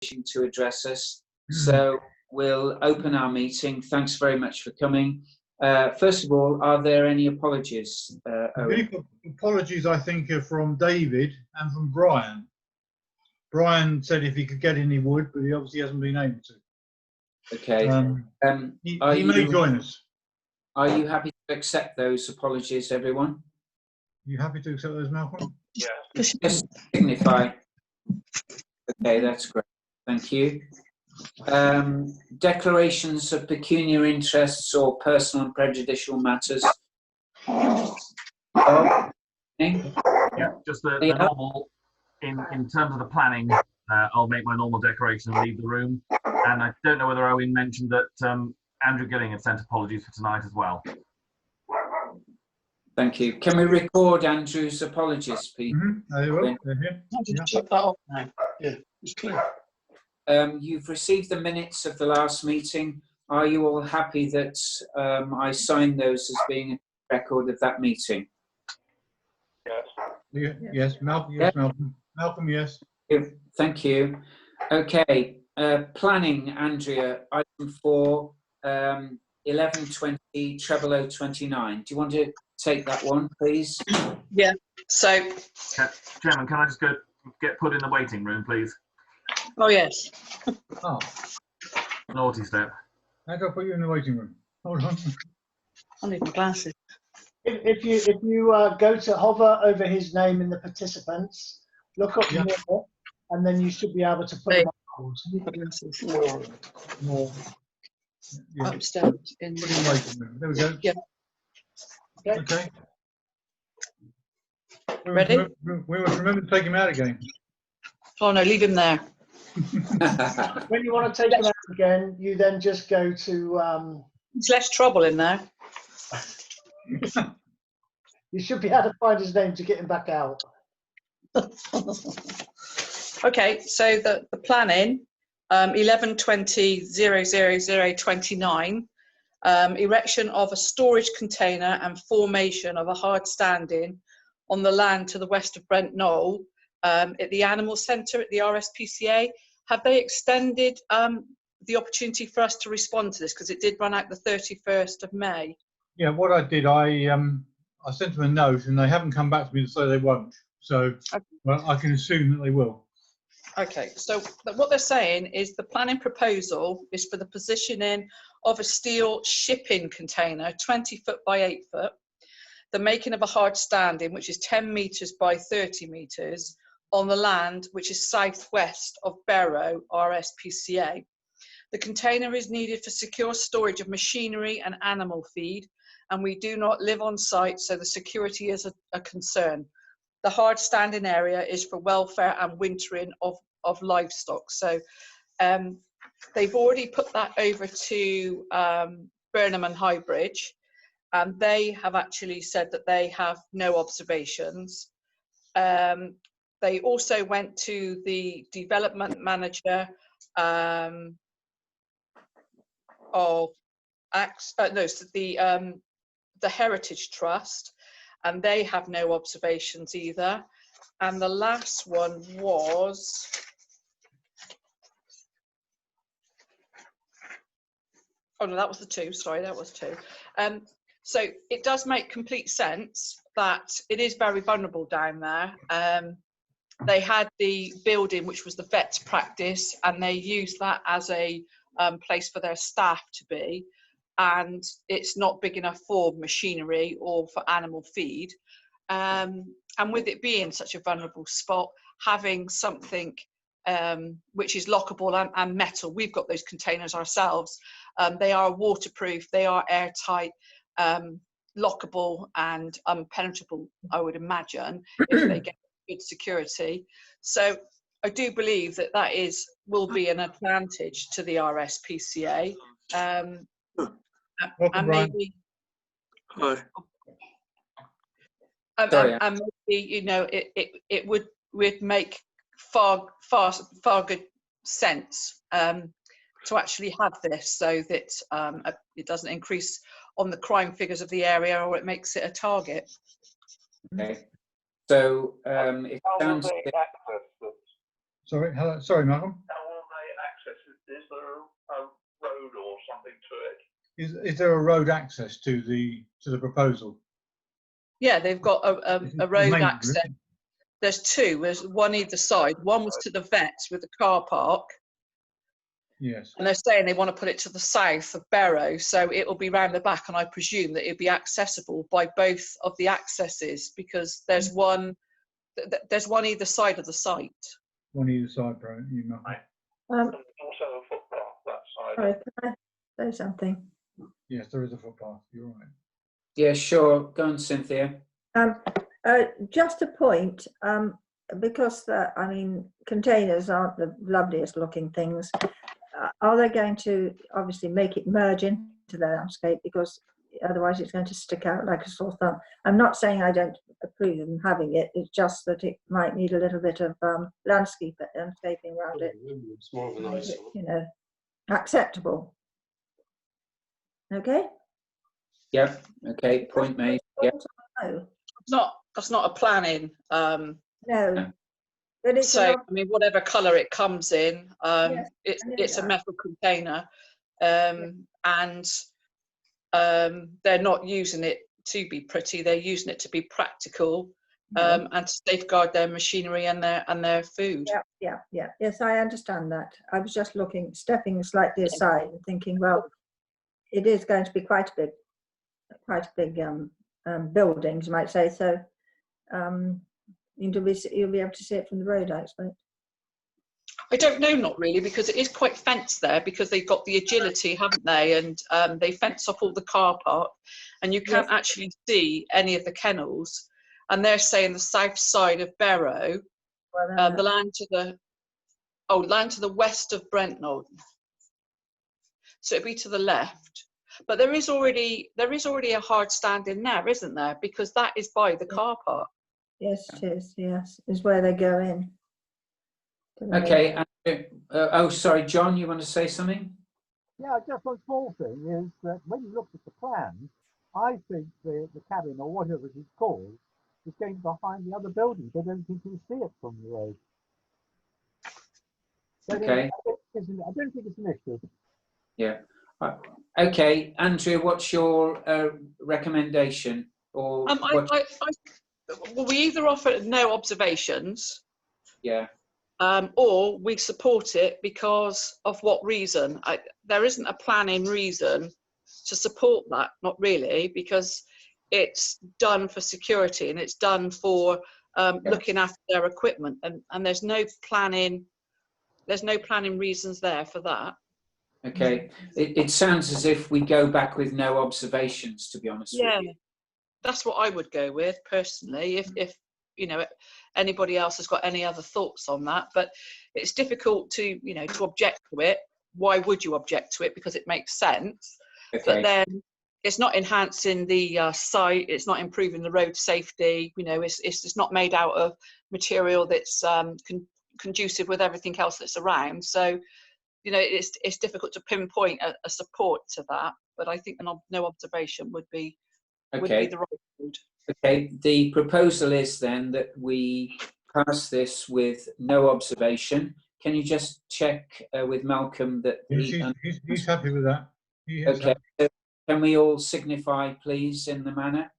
to address us. So we'll open our meeting. Thanks very much for coming. First of all, are there any apologies? Apologies, I think, are from David and from Brian. Brian said if he could get in, he would, but he obviously hasn't been able to. Okay. He may join us. Are you happy to accept those apologies, everyone? Are you happy to accept those, Malcolm? Yeah. Just signify. Okay, that's great. Thank you. Declarations of pecuniary interests or personal and prejudicial matters. Yeah, just the normal. In terms of the planning, I'll make my normal declaration and leave the room. And I don't know whether Owen mentioned that Andrew Gilling had sent apologies for tonight as well. Thank you. Can we record Andrew's apologies, please? I will. I'll just check that off now. Yeah, it's clear. You've received the minutes of the last meeting. Are you all happy that I signed those as being a record of that meeting? Yes. Yes, Malcolm. Yes, Malcolm. Malcolm, yes. Thank you. Okay. Planning, Andrea, item 4, 1120 0029. Do you want to take that one, please? Yeah. So, Chairman, can I just go get put in the waiting room, please? oh yes. Oh, Naughty step. how do I put you in the waiting room? Hold on. I need my glasses. If you go to hover over his name in the participants, look up more, and then you should be able to put him on hold. I need my glasses. More. Yeah. Upstairs. In Put him in the waiting room. There we go. Yeah. Okay. Ready? We must remember to take him out again. Oh no, leave him there. When you want to take him out again, you then just go to. There's less trouble in there. You should be able to find his name to get him back out. Okay, so the planning, 1120 00029, erection of a storage container and formation of a hard standing on the land to the west of Brent Knoll at the Animal Centre at the RSPCA. Have they extended the opportunity for us to respond to this? Because it did run out the 31st of May. Yeah, what I did, I sent them a note and they haven't come back to me to say they won't. So, well, I can assume that they will. Okay, so what they're saying is the planning proposal is for the positioning of a steel shipping container, 20 foot by 8 foot, the making of a hard standing, which is 10 metres by 30 metres, on the land which is southwest of Barrow RSPCA. The container is needed for secure storage of machinery and animal feed, and we do not live on site, so the security is a concern. The hard standing area is for welfare and wintering of livestock. So they've already put that over to Burnham and Highbridge, and they have actually said that they have no observations. They also went to the development manager the Heritage Trust, and they have no observations either. And the last one was oh no, that was the two. Sorry, that was two. So it does make complete sense that it is very vulnerable down there. They had the building, which was the vet's practice, and they used that as a place for their staff to be. And it's not big enough for machinery or for animal feed. And with it being such a vulnerable spot, having something which is lockable and metal, we've got those containers ourselves. They are waterproof, they are airtight, lockable and impenetrable, I would imagine, if they get good security. So I do believe that will be an advantage to the RSPCA. Welcome, Brian. Maybe, Hi. and maybe, you know, it would make far good sense to actually have this, so that it doesn't increase on the crime figures of the area, or it makes it a target. Okay. So it sounds. Sorry, Malcolm. Is there a road access to the proposal? Yeah, they've got a road Main access. route? There's two. There's one either side. One was to the vets with the car park, Yes. and they're saying they want to put it to the south of Barrow, so it will be round the back, and I presume that it'll be accessible by both of the accesses, because there's one either side of the site. One either side, Brian. You know. Also a footpath that side. Sorry, can I say something? Yes, there is a footpath. You're right. Yeah, sure. Go on, Cynthia. Just a point, because I mean, containers aren't the loveliest looking things. Are they going to obviously make it merge into the landscape, because otherwise it's going to stick out like a sore thumb? I'm not saying I don't approve of them having it. It's just that it might need a little bit of landscaping around it. It's more of a nice, You know, acceptable. Okay. Yep. Okay. Point made. Yep. No. That's not a planning. No. But it's So I mean, whatever colour it comes in, Yes, it's a metal container, and they're not using it to be pretty. They're using it to be practical, and to safeguard their machinery and their food. Yeah. Yes, I understand that. I was just stepping slightly aside and thinking, well, it is going to be quite a big building, you might say. So you'll be able to see it from the road, I expect. I don't know, not really, because it is quite fenced there, because they've got the agility, haven't they? And they fence off all the car park, and you can't actually see any of the kennels. And they're saying the south side of Barrow, the land to the west of Brent Knoll. So it'd be to the left. But there is already a hard stand in there, isn't there? Because that is by the car park. Yes, it is. Yes, is where they go in. Okay. Oh, sorry, John. You want to say something? Yeah, just one small thing is that when you look at the plan, I think the cabin, or whatever it's called, is going behind the other buildings. I don't think you can see it from the road. So Okay. I don't think it's an issue. Yeah. Okay, Andrea, what's your recommendation? Or well, we either offer no observations, yeah, or we support it because of what reason? There isn't a planning reason to support that, not really, because it's done for security and it's done for looking after their equipment, and there's no planning reasons there for that. Okay, it sounds as if we go back with no observations, to be honest with you. That's what I would go with personally, if you know anybody else has got any other thoughts on that. But it's difficult to to object to it. Why would you object to it? Because it makes sense. Okay. But then it's not enhancing the site. It's not improving the road safety. It's not made out of material that's conducive with everything else that's around. So it's difficult to pinpoint a support to that. But I think no observation would be the right road. Okay, the proposal is then that we pass this with no observation. Can you just check with Malcolm that he's happy with that? Okay, so can we all signify, please, in the manner?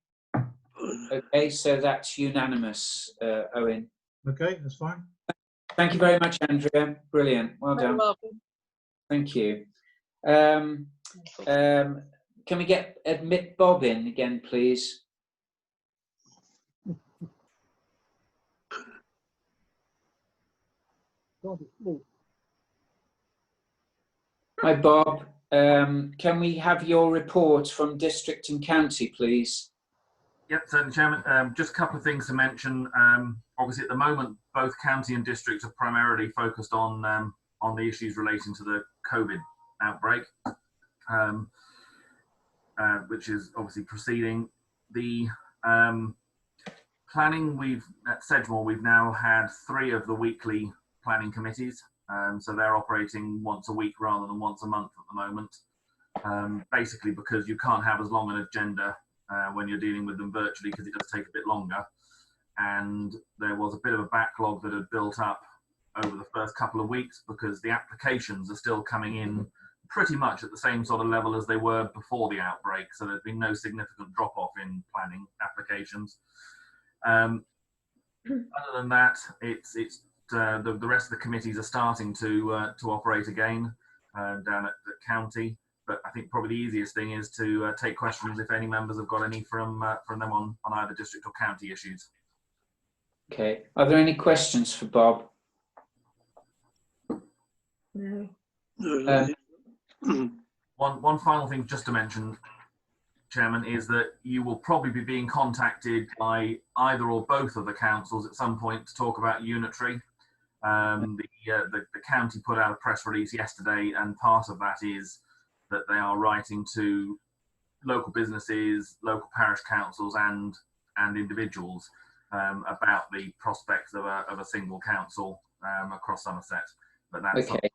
Okay, so that's unanimous, Owen. Okay, that's fine. Thank you very much, Andrea. Brilliant. Well done. You're welcome. Thank you. Can we admit Bob in again, please? Hi, Bob. Can we have your report from district and county, please? Yep, certainly, Chairman. Just a couple of things to mention. Obviously, at the moment, both county and district are primarily focused on the issues relating to the COVID outbreak, which is obviously proceeding. The planning, at Sedgemoor, we've now had 3 of the weekly planning committees. So they're operating once a week rather than once a month at the moment, basically because you can't have as long an agenda when you're dealing with them virtually, because it does take a bit longer. And there was a bit of a backlog that had built up over the first couple of weeks because the applications are still coming in pretty much at the same sort of level as they were before the outbreak, so there's been no significant drop-off in planning applications. Other than that, it's the rest of the committees are starting to operate again down at the county. But I think probably the easiest thing is to take questions if any members have got any from them on either district or county issues. Okay. Are there any questions for Bob? No. One final thing just to mention, Chairman, is that you will probably be being contacted by either or both of the councils at some point to talk about unitary. The county put out a press release yesterday, and part of that is that they are writing to local businesses, local parish councils, and individuals about the prospects of a single council across Somerset. But that's Okay.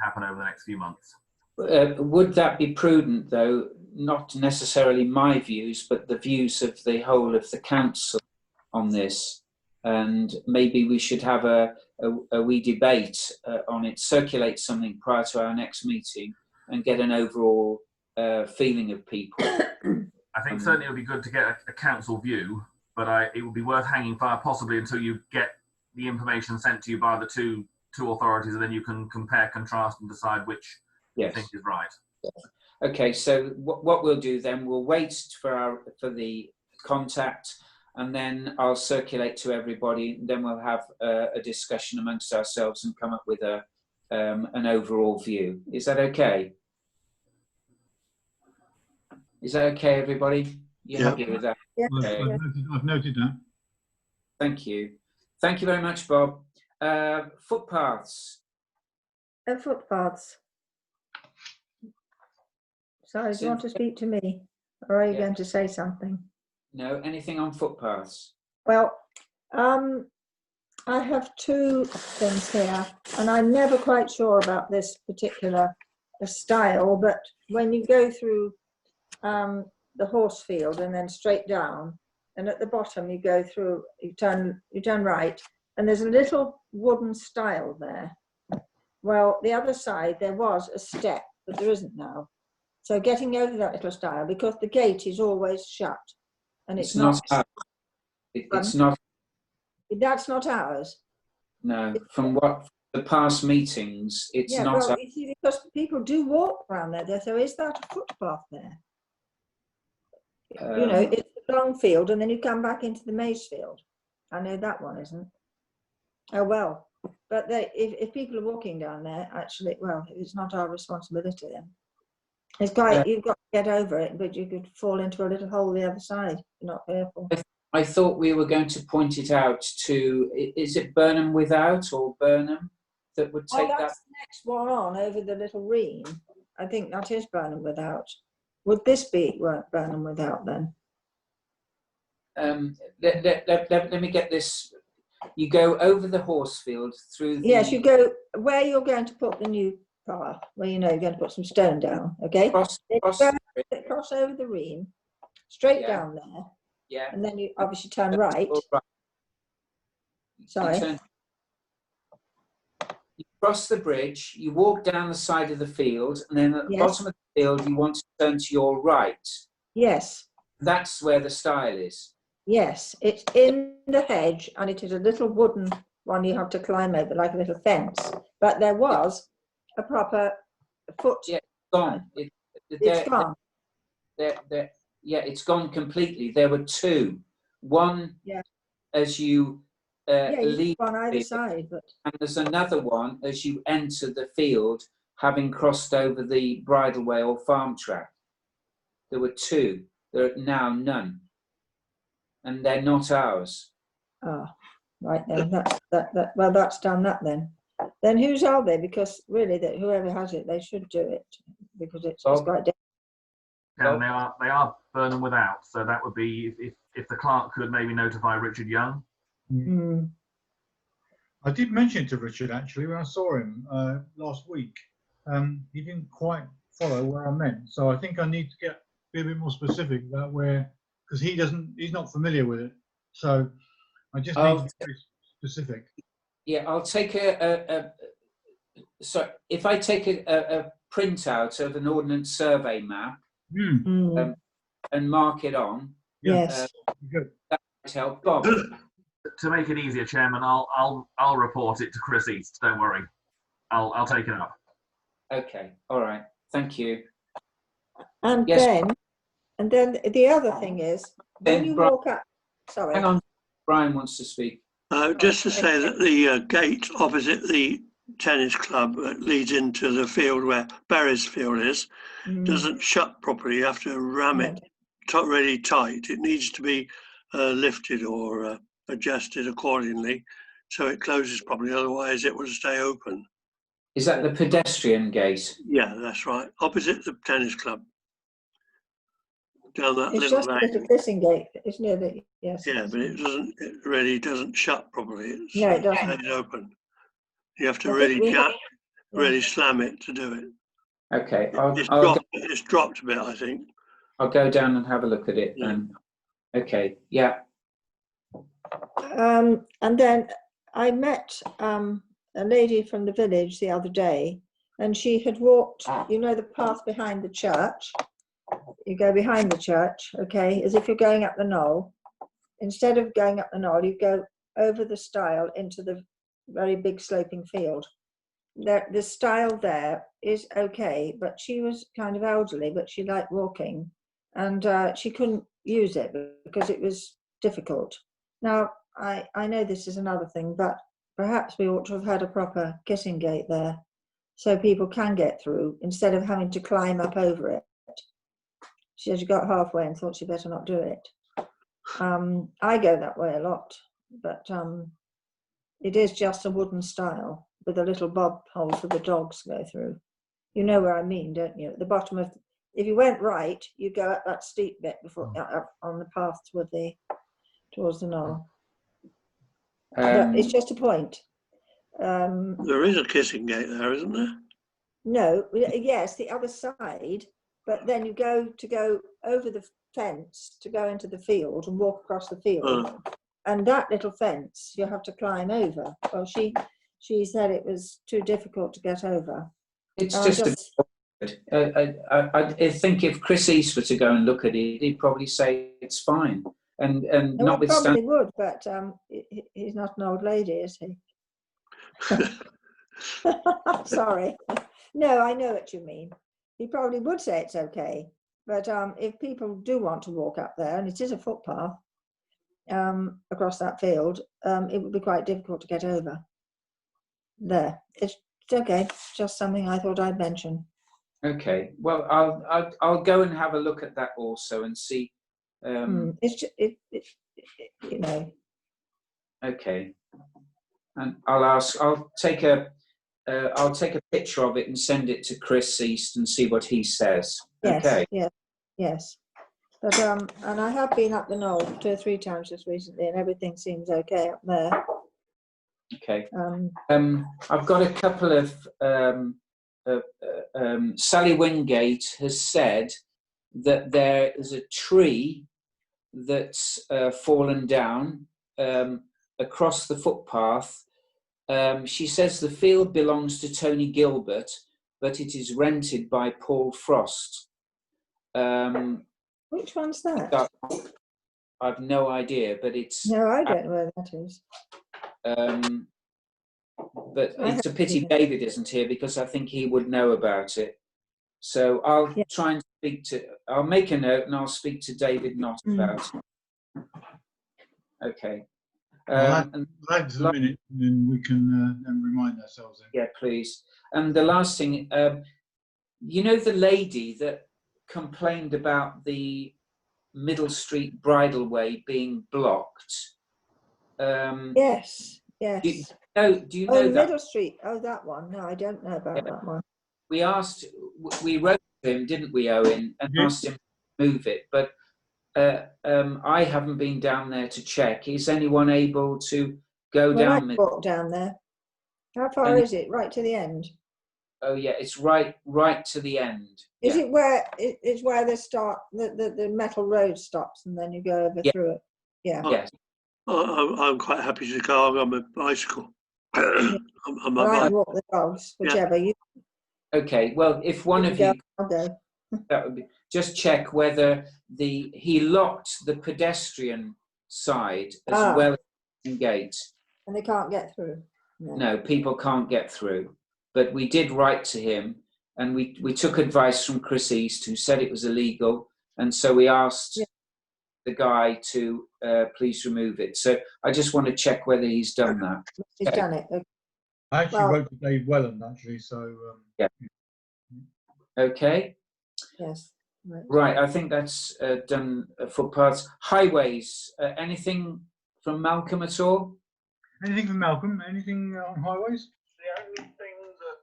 happen over the next few months. Would that be prudent, though, not necessarily my views, but the views of the whole of the council on this? And maybe we should have a wee debate on it, circulate something prior to our next meeting and get an overall feeling of people. I think certainly it would be good to get a council view, but it would be worth hanging fire possibly until you get the information sent to you by the two authorities, and then you can compare, contrast, and decide which you think is right. Okay, so what we'll do then, we'll wait for the contact, and then I'll circulate to everybody. And then we'll have a discussion amongst ourselves and come up with an overall view. Is that okay? Is that okay, everybody? You happy with that? Yeah. Okay. I've noted that. Thank you. Thank you very much, Bob. Footpaths. Footpaths. Sorry, do you want to speak to me, or are you going to say something? No, anything on footpaths? Well, I have two things here, and I'm never quite sure about this particular style, but when you go through the horse field and then straight down, and at the bottom you go through, you turn right, and there's a little wooden stile there. Well, the other side there was a step, but there isn't now. So getting over that little stile, because the gate is always shut, and it's not ours. It's not. That's not ours. No, from what the past meetings, it's not. Well, you see, because people do walk around there. So is that a footpath there? You know, it's a long field, and then you come back into the maize field. I know that one isn't. Oh well, but if people are walking down there, actually, well, it's not our responsibility then. It's quite, you've got to get over it, but you could fall into a little hole the other side if you're not careful. I thought we were going to point it out to, is it Burnham Without or Burnham that would take that? That's the next one on over the little ream. I think that is Burnham Without. Would this be Burnham Without then? Let me get this. You go over the horse field through the... Yes, you go where you're going to put the new path, where you know you're going to put some stone down, okay? Cross over the ream, straight down there. Yeah. And then you obviously turn right. Sorry. You cross the bridge, you walk down the side of the field, and then at the bottom of the field, you want to turn to your right. Yes. That's where the stile is. Yes, it's in the hedge, and it is a little wooden one you have to climb over, like a little fence. But there was a proper foot. Yeah, it's gone. It's gone. Yeah, it's gone completely. There were two. One, as you leave on either side, and there's another one as you enter the field, having crossed over the bridleway or farm track. There were two. There are now none, and they're not ours. Oh, right then. Well, that's done that then. Then whose are they? Because really, whoever has it, they should do it because it's quite dangerous. Yeah, they are Burnham Without. So that would be if the clerk could maybe notify Richard Young. Mm. I did mention to Richard actually when I saw him last week. He didn't quite follow where I meant, so I think I need to be a bit more specific about where, because he's not familiar with it. So I just need to be specific. Yeah, I'll take so if I take printout of an ordnance survey map Hmm. and mark it on. Yes. Good. That might help. Bob. To make it easier, Chairman, I'll report it to Chris East. Don't worry, I'll take it up. Okay. All right. Thank you. And Yes. then the other thing is, when Then you Brian- walk up, sorry. Hang on. Brian wants to speak. Just to say that the gate opposite the tennis club that leads into the field where Barry's field is doesn't shut properly. You have to ram it really tight. It needs to be lifted or adjusted accordingly so it closes properly. Otherwise, it will stay open. Is that the pedestrian gate? Yeah, that's right. Opposite the tennis club. Down that It's little just a lane. little kissing gate, isn't it? Yes. Yeah, but it really doesn't shut properly. No, it doesn't. Stays open. You have to I really think we have- really slam it to do it. Okay. It's dropped a bit, I think. I'll go down and have a look at it then. Okay. Yeah. And then I met a lady from the village the other day, and she had walked, you know, the path behind the church. You go behind the church, okay, as if you're going up the knoll. Instead of going up the knoll, you go over the stile into the very big sloping field. The stile there is okay, but she was kind of elderly, but she liked walking, and she couldn't use it because it was difficult. Now, I know this is another thing, but perhaps we ought to have had a proper kissing gate there so people can get through instead of having to climb up over it. She said she got halfway and thought she better not do it. I go that way a lot, but it is just a wooden stile with a little bob hole for the dogs to go through. You know where I mean, don't you? At the bottom of, if you went right, you go up that steep bit before up on the path towards the knoll. But it's just a point. There is a kissing gate there, isn't there? No, yes, the other side, but then you go over the fence to go into the field and walk across the field. And that little fence you have to climb over. Well, she said it was too difficult to get over. It's I think if Chris East were to go and look at it, he'd probably say it's fine. And Well, I probably notwithstanding, would, but he's not an old lady, is he? Sorry. No, I know what you mean. He probably would say it's okay. But if people do want to walk up there, and it is a footpath across that field, it would be quite difficult to get over. There. It's okay. It's just something I thought I'd mention. okay. Well, I'll go and have a look at that also and see. It's just, you know. Okay. And I'll take a picture of it and send it to Chris East and see what he says. Yes, Okay. yes. But and I have been up the knoll 2 or 3 times just recently, and everything seems okay up there. Okay. I've got a couple of Sally Wingate has said that there is a tree that's fallen down across the footpath. She says the field belongs to Tony Gilbert, but it is rented by Paul Frost. Which one's that? I've no idea, but it's... No, I don't know where that is. But it's a pity David isn't here because I think he would know about it. So I'll try and I'll make a note and I'll speak to David Knott about it. Okay. Add to the minute, and then we can then remind ourselves. Then. Yeah, please. And the last thing, you know, the lady that complained about the Middle Street Bridleway being blocked. Yes. Do you know that? Middle Street. Oh, that one. No, I don't know about that one. We wrote to him, didn't we, Owen, and asked him to move it, but I haven't been down there to check. Is anyone able to go down? I walk down there. How far is it? Right to the end? Oh yeah, it's right to the end. Is it where it's where they start the metal road stops and then you go over through it? Yeah. Yes. I'm quite happy to go on my bicycle. I walk the dogs, whichever. Okay, well, if one of you, I'll go. that would be, just check whether he locked the pedestrian side as well as the gate. And they can't get through. No, people can't get through. But we did write to him, and we took advice from Chris East, who said it was illegal, and so we asked the guy to please remove it. So I just want to check whether he's done that. He's done it. Okay. I actually wrote to Dave Welland, actually, so... yeah. Okay. Yes. Right, I think that's done. Footpaths. Highways. Anything from Malcolm at all? Anything from Malcolm? Anything on highways? The only thing that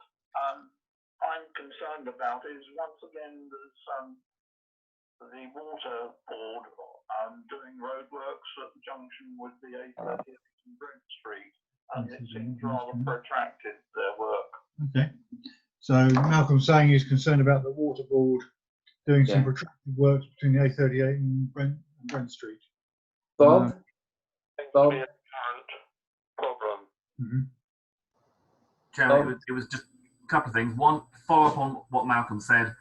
I'm concerned about is, once again, there's the water board doing roadworks at the junction with the A38 and Brent Street, and it seems rather protracted, their work. Okay. So Malcolm's saying he's concerned about the water board doing some protracted works between the A38 and Brent Street. Bob? Bob? Be a current problem. Mm-hmm. Chairman, it was just a couple of things. One, follow up on what Malcolm said.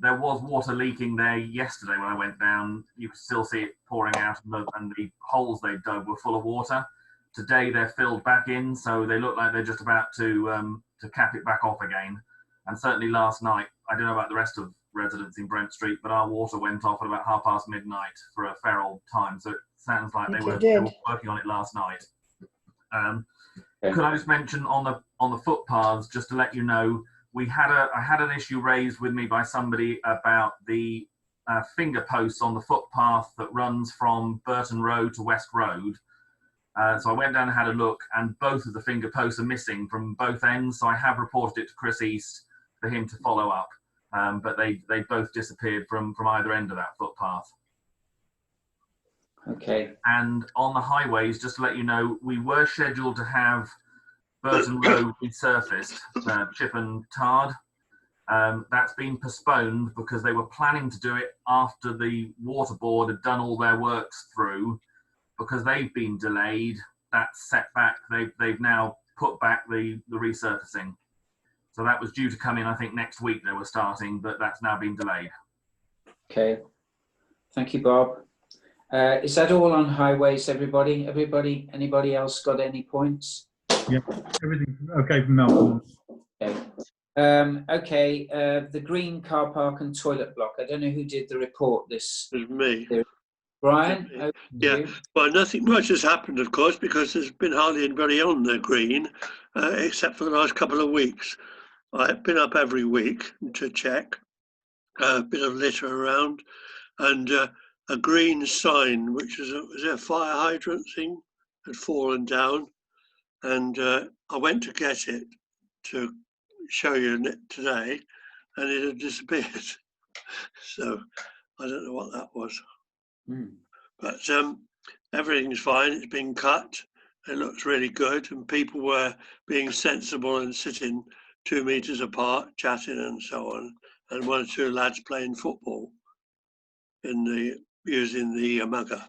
There was water leaking there yesterday when I went down. You could still see it pouring out, and the holes they dug were full of water. Today they're filled back in, so they look like they're just about to cap it back off again. And certainly last night, I don't know about the rest of residents in Brent Street, but our water went off at about midnight for a fair old time. So it sounds like they were working on it last night. Could I just mention on the footpaths, just to let you know, I had an issue raised with me by somebody about the finger posts on the footpath that runs from Burton Road to West Road. So I went down and had a look, and both of the finger posts are missing from both ends. So I have reported it to Chris East for him to follow up, but they both disappeared from either end of that footpath. Okay. And on the highways, just to let you know, we were scheduled to have Burton Road resurfaced, chip and tarred. That's been postponed because they were planning to do it after the water board had done all their works through. Because they've been delayed, that's set back. They've now put back the resurfacing. So that was due to come in, I think, next week they were starting, but that's now been delayed. Okay. Thank you, Bob. Is that all on highways, everybody? Anybody else got any points? Yeah, everything okay from Malcolm. Okay. The green car park and toilet block. I don't know who did the report. This was me. Brian? Yeah, well, nothing much has happened, of course, because there's been hardly anybody on the green, except for the last couple of weeks. I've been up every week to check, a bit of litter around, and a green sign, which was a fire hydrant thing, had fallen down, and I went to get it to show you today, and it had disappeared. So I don't know what that was. But everything's fine. It's been cut. It looks really good, and people were being sensible and sitting 2 meters apart, chatting and so on. And 1 or 2 lads playing football using the mugger.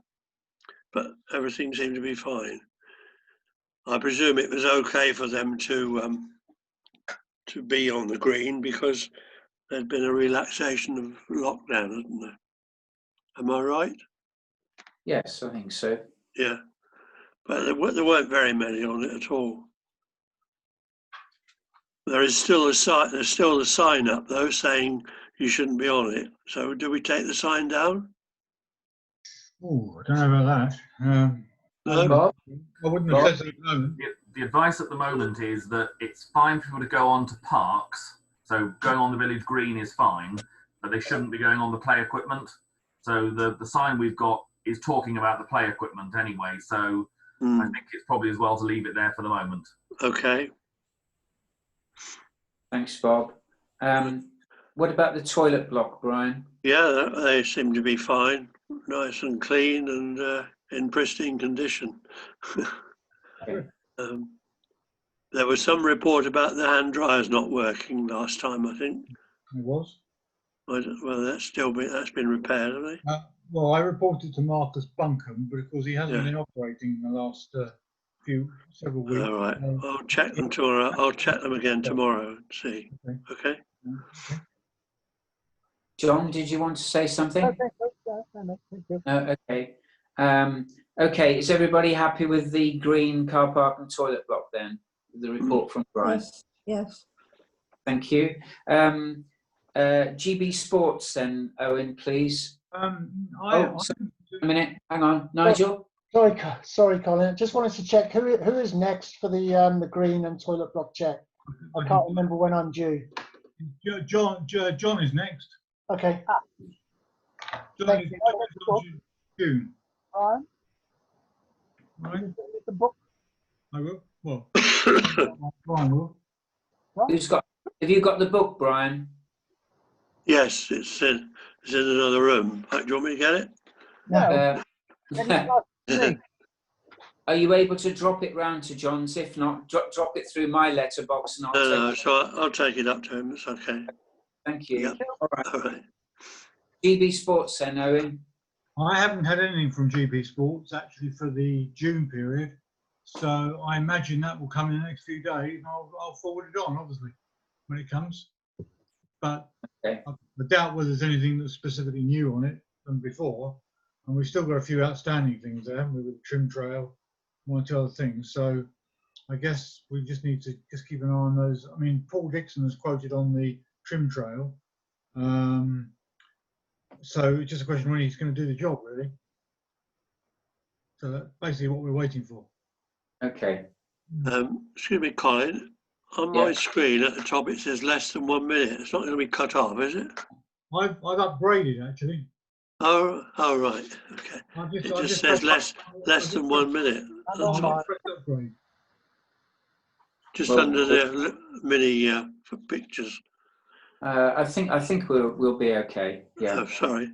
But everything seemed to be fine. I presume it was okay for them to be on the green because there'd been a relaxation of lockdown, hadn't there? Am I right? Yes, I think so. Yeah, but there weren't very many on it at all. There's still a sign up though saying you shouldn't be on it. So do we take the sign down? Oh, I don't know about that. No, Bob? I wouldn't have said so at the moment. The advice at the moment is that it's fine for people to go on to parks. So going on the village green is fine, but they shouldn't be going on the play equipment. So the sign we've got is talking about the play equipment anyway. So I think it's probably as well to leave it there for the moment. Okay. Thanks, Bob. What about the toilet block, Brian? Yeah, they seem to be fine, nice and clean and in pristine condition. Okay. There was some report about the hand dryers not working last time, I think. It was. Well, that's been repaired, have they? Well, I reported to Marcus Bunkum, but of course he hasn't been operating in the last several weeks. All right. I'll check them tomorrow. I'll check them again tomorrow and see. Okay. Okay. John, did you want to say something? Okay. Okay. Okay, is everybody happy with the green car park and toilet block then? The report from Brian. Yes. Thank you. GB Sports then, Owen, please. Sorry, a minute, hang on, Nigel. Sorry, Colin. Just wanted to check who is next for the green and toilet block check. I can't remember when I'm due. John is next. Okay. John is June. Brian, Right. it's the book. I will. Well, Brian will. Have you got the book, Brian? Yes, it's in another room. Do you want me to get it? No. Are you able to drop it round to John's? If not, drop it through my letterbox and I'll take it. So I'll take it up to him. It's okay. Thank you. Yep. All right. GB Sports then, Owen. I haven't had anything from GB Sports actually for the June period, so I imagine that will come in the next few days. And I'll forward it on, obviously, when it comes. But okay. I doubt whether there's anything that's specifically new on it than before. And we've still got a few outstanding things there, haven't we, with the trim trail, one or two other things. So I guess we just need to just keep an eye on those. I mean, Paul Dixon has quoted on the trim trail. So it's just a question when he's going to do the job, really. So that's basically what we're waiting for. Okay. Excuse me, Colin. On my screen at the top it says less than 1 minute. It's not going to be cut off, is it? I've upgraded actually. Oh, right. Okay. It just says less than 1 minute. Upgrade. Just under the mini for pictures. I think we'll be okay. Yeah. Oh, sorry.